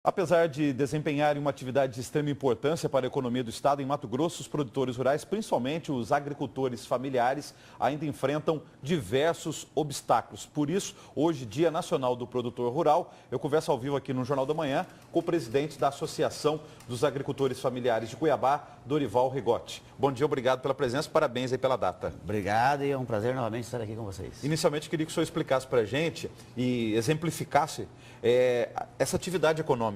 Apesar de desempenharem uma atividade de extrema importância para a economia do estado, em Mato Grosso, os produtores rurais, principalmente os agricultores familiares, ainda enfrentam diversos obstáculos. Por isso, hoje, Dia Nacional do Produtor Rural, eu converso ao vivo aqui no Jornal da Manhã com o presidente da Associação dos Agricultores Familiares de Cuiabá, Dorival Rigotti. Bom dia, obrigado pela presença, parabéns aí pela data. Obrigado e é um prazer novamente estar aqui com vocês. Inicialmente, queria que o senhor explicasse para a gente e exemplificasse essa atividade econômica.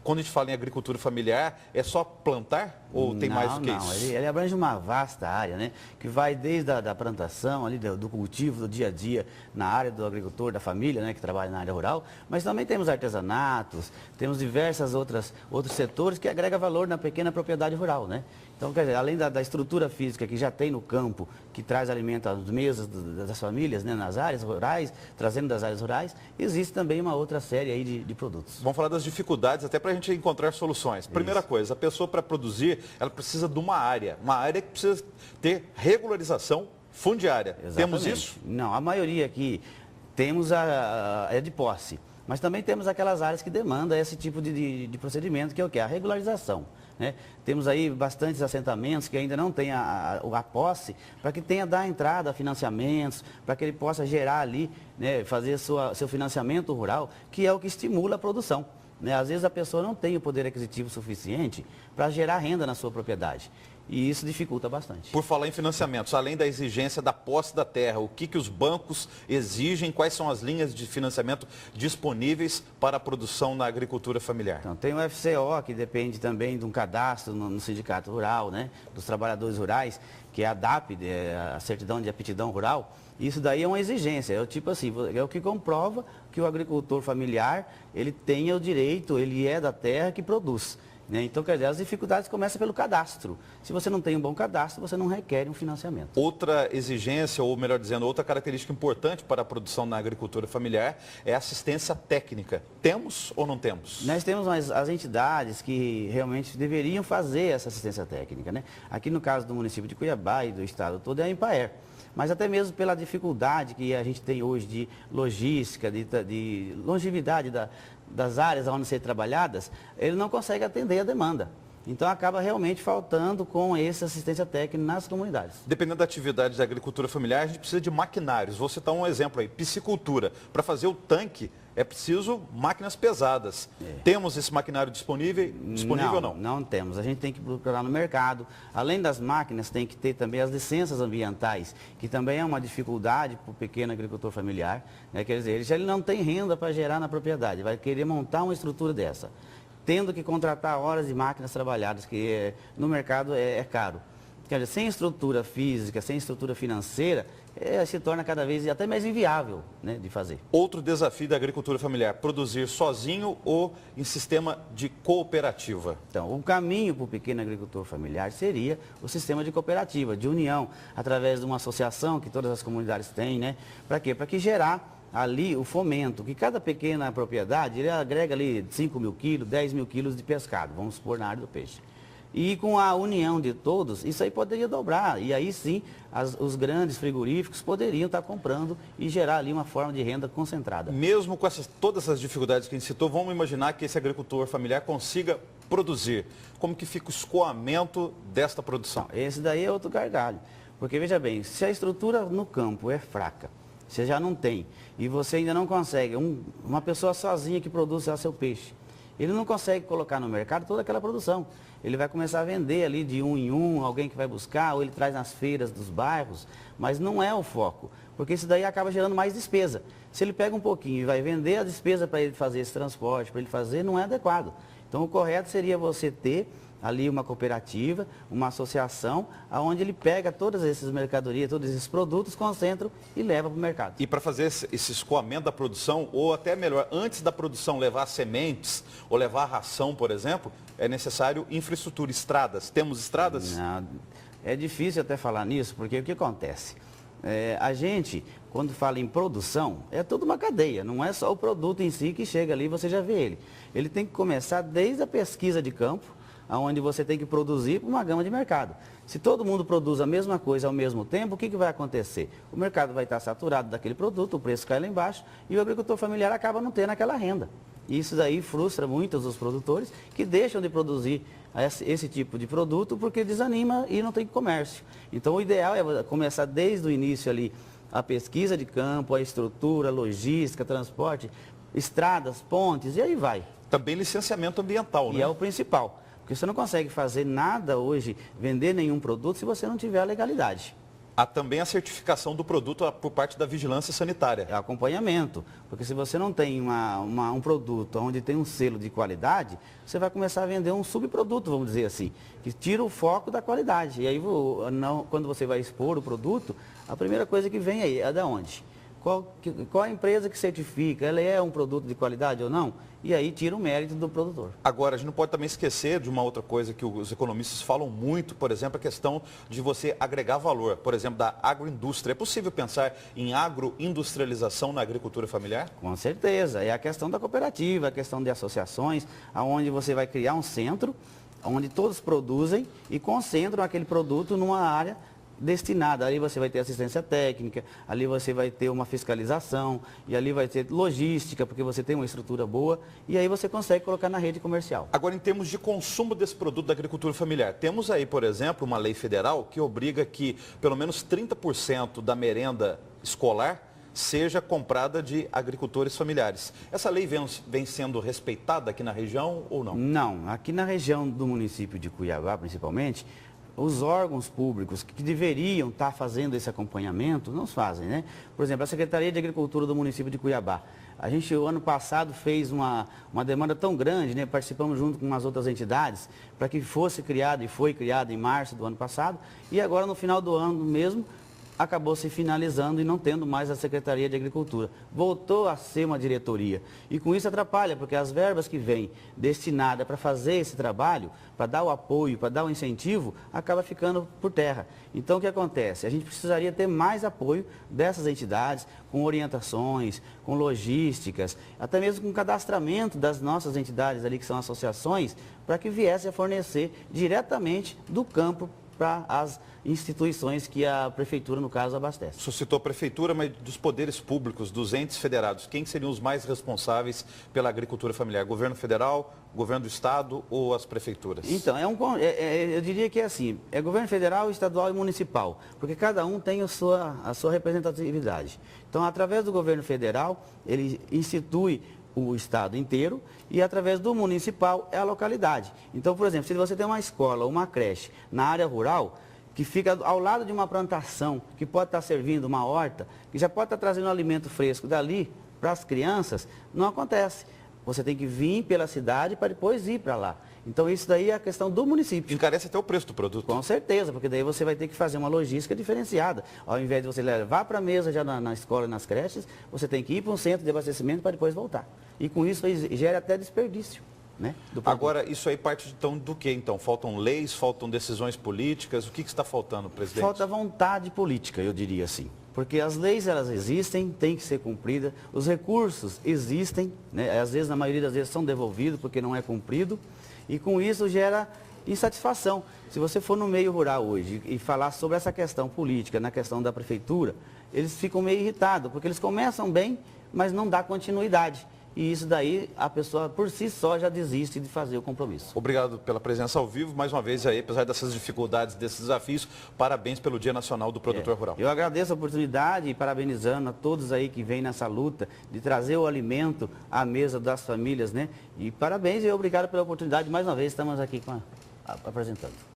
Quando a gente fala em agricultura familiar, é só plantar ou tem mais do que isso? Não, ele abrange uma vasta área, né? Que vai desde a plantação, ali do cultivo, do dia a dia, na área do agricultor, da família, né? Que trabalha na área rural, mas também temos artesanatos, temos diversas outros setores que agregam valor na pequena propriedade rural, né? Então, quer dizer, além da estrutura física que já tem no campo, que traz alimento às mesas das famílias, né, nas áreas rurais, trazendo das áreas rurais, existe também uma outra série aí de produtos. Vamos falar das dificuldades, até para a gente encontrar soluções. Primeira coisa, a pessoa para produzir, ela precisa de uma área que precisa ter regularização fundiária. Exatamente. Temos isso? Não, a maioria aqui temos é de posse, mas também temos aquelas áreas que demandam esse tipo de procedimento, que é o quê? A regularização. Né? Temos aí bastantes assentamentos que ainda não têm a posse, para que tenha dar entrada a financiamentos, para que ele possa gerar ali, né, fazer seu financiamento rural, que é o que estimula a produção. Né? Às vezes a pessoa não tem o poder aquisitivo suficiente para gerar renda na sua propriedade. E isso dificulta bastante. Por falar em financiamentos, além da exigência da posse da terra, o que os bancos exigem, quais são as linhas de financiamento disponíveis para a produção na agricultura familiar? Então, tem o FCO, que depende também de um cadastro no sindicato rural, né, dos trabalhadores rurais, que é a DAP, a certidão de aptidão rural. Isso daí é uma exigência, é o tipo assim, é o que comprova que o agricultor familiar, ele tem o direito, ele é da terra que produz. Então, quer dizer, as dificuldades começam pelo cadastro. Se você não tem um bom cadastro, você não requer um financiamento. Outra exigência, ou melhor dizendo, outra característica importante para a produção na agricultura familiar é a assistência técnica. Temos ou não temos? Nós temos as entidades que realmente deveriam fazer essa assistência técnica. Né? Aqui no caso do município de Cuiabá e do estado todo é a Empaer. Mas até mesmo pela dificuldade que a gente tem hoje de logística, de longevidade das áreas onde ser trabalhadas, ele não consegue atender a demanda. Então acaba realmente faltando com essa assistência técnica nas comunidades. Dependendo da atividade da agricultura familiar, a gente precisa de maquinários. Vou citar um exemplo aí, piscicultura. Para fazer o tanque é preciso máquinas pesadas. Temos esse maquinário disponível ou não? Não temos. A gente tem que procurar no mercado. Além das máquinas, tem que ter também as licenças ambientais, que também é uma dificuldade para o pequeno agricultor familiar. Né? Quer dizer, ele não tem renda para gerar na propriedade, vai querer montar uma estrutura dessa, tendo que contratar horas de máquinas trabalhadas, que no mercado é caro. Quer dizer, sem estrutura física, sem estrutura financeira, se torna cada vez até mais inviável, né, de fazer. Outro desafio da agricultura familiar, produzir sozinho ou em sistema de cooperativa? Então, o caminho para o pequeno agricultor familiar seria o sistema de cooperativa, de união, através de uma associação que todas as comunidades têm, né? Para quê? Para que gerar ali o fomento, que cada pequena propriedade, ele agrega ali 5 mil quilos, 10 mil quilos de pescado, vamos supor, na área do peixe. E com a união de todos, isso aí poderia dobrar. E aí sim, os grandes frigoríficos poderiam estar comprando e gerar ali uma forma de renda concentrada. Mesmo com todas essas dificuldades que a gente citou, vamos imaginar que esse agricultor familiar consiga produzir. Como que fica o escoamento desta produção? Não, esse daí é outro gargalho. Porque veja bem, se a estrutura no campo é fraca, você já não tem, e você ainda não consegue, uma pessoa sozinha que produz seu peixe, ele não consegue colocar no mercado toda aquela produção. Ele vai começar a vender ali de um em um, alguém que vai buscar, ou ele traz nas feiras dos bairros, mas não é o foco, porque isso daí acaba gerando mais despesa. Se ele pega um pouquinho e vai vender a despesa para ele fazer esse transporte, para ele fazer, não é adequado. Então o correto seria você ter ali uma cooperativa, uma associação, onde ele pega todas essas mercadorias, todos esses produtos, concentra e leva para o mercado. E para fazer esse escoamento da produção, ou até melhor, antes da produção levar sementes ou levar ração, por exemplo, é necessário infraestrutura, estradas. Temos estradas? Não, é difícil até falar nisso, porque o que acontece? A gente, quando fala em produção, é toda uma cadeia, não é só o produto em si que chega ali e você já vê ele. Ele tem que começar desde a pesquisa de campo, onde você tem que produzir para uma gama de mercado. Se todo mundo produz a mesma coisa ao mesmo tempo, o que vai acontecer? O mercado vai estar saturado daquele produto, o preço cai lá embaixo e o agricultor familiar acaba não tendo aquela renda. E isso daí frustra muitos dos produtores que deixam de produzir esse tipo de produto porque desanima e não tem comércio. Então o ideal é começar desde o início ali a pesquisa de campo, a estrutura, a logística, transporte, estradas, pontes e aí vai. Também licenciamento ambiental, né? E é o principal, porque você não consegue fazer nada hoje, vender nenhum produto se você não tiver a legalidade. Há também a certificação do produto por parte da vigilância sanitária. É acompanhamento, porque se você não tem um produto onde tem um selo de qualidade, você vai começar a vender um subproduto, vamos dizer assim, que tira o foco da qualidade. E aí, quando você vai expor o produto, a primeira coisa que vem aí é da onde? Qual a empresa que certifica? Ela é um produto de qualidade ou não? E aí tira o mérito do produtor. Agora, a gente não pode também esquecer de uma outra coisa que os economistas falam muito, por exemplo, a questão de você agregar valor, por exemplo, da agroindústria. É possível pensar em agroindustrialização na agricultura familiar? Com certeza. É a questão da cooperativa, a questão de associações, onde você vai criar um centro, onde todos produzem e concentram aquele produto numa área destinada. Ali você vai ter assistência técnica, ali você vai ter uma fiscalização, e ali vai ter logística, porque você tem uma estrutura boa, e aí você consegue colocar na rede comercial. Agora, em termos de consumo desse produto da agricultura familiar, temos aí, por exemplo, uma lei federal que obriga que pelo menos 30% da merenda escolar seja comprada de agricultores familiares. Essa lei vem sendo respeitada aqui na região ou não? Não. Aqui na região do município de Cuiabá, principalmente, os órgãos públicos que deveriam estar fazendo esse acompanhamento, não fazem, né? Por exemplo, a Secretaria de Agricultura do município de Cuiabá. A gente, o ano passado, fez uma demanda tão grande, né? Participamos junto com umas outras entidades, para que fosse criado, e foi criado em março do ano passado, e agora no final do ano mesmo, acabou se finalizando e não tendo mais a Secretaria de Agricultura. Voltou a ser uma diretoria. E com isso atrapalha, porque as verbas que vêm destinadas para fazer esse trabalho, para dar o apoio, para dar o incentivo, acaba ficando por terra. Então o que acontece? A gente precisaria ter mais apoio dessas entidades, com orientações, com logísticas, até mesmo com cadastramento das nossas entidades ali, que são associações, para que viesse a fornecer diretamente do campo para as instituições que a prefeitura, no caso, abastece. Você citou a prefeitura, mas dos poderes públicos, dos entes federados, quem seriam os mais responsáveis pela agricultura familiar? Governo federal, governo do estado ou as prefeituras? Então, eu diria que é assim, é governo federal, estadual e municipal, porque cada um tem a sua representatividade. Então, através do governo federal, ele institui o estado inteiro e através do municipal é a localidade. Então, por exemplo, se você tem uma escola ou uma creche na área rural, que fica ao lado de uma plantação, que pode estar servindo uma horta, que já pode estar trazendo um alimento fresco dali para as crianças, não acontece. Você tem que vir pela cidade para depois ir para lá. Então, isso daí é a questão do município. Encarece até o preço do produto. Com certeza, porque daí você vai ter que fazer uma logística diferenciada. Ao invés de você levar para a mesa já na escola e nas creches, você tem que ir para um centro de abastecimento para depois voltar. E com isso gera até desperdício, né, do produto. Agora, isso aí parte então do que então? Faltam leis, faltam decisões políticas? O que está faltando, presidente? Falta vontade política, eu diria assim. Porque as leis, elas existem, têm que ser cumpridas, os recursos existem, né? Às vezes, na maioria das vezes, são devolvidos porque não é cumprido, e com isso gera insatisfação. Se você for no meio rural hoje e falar sobre essa questão política, na questão da prefeitura, eles ficam meio irritados, porque eles começam bem, mas não dá continuidade. E isso daí, a pessoa por si só já desiste de fazer o compromisso. Obrigado pela presença ao vivo. Mais uma vez aí, apesar dessas dificuldades, desses desafios, parabéns pelo Dia Nacional do Produtor Rural. Eu agradeço a oportunidade e parabenizando a todos aí que vêm nessa luta de trazer o alimento à mesa das famílias, né? E parabéns e obrigado pela oportunidade. Mais uma vez estamos aqui apresentando.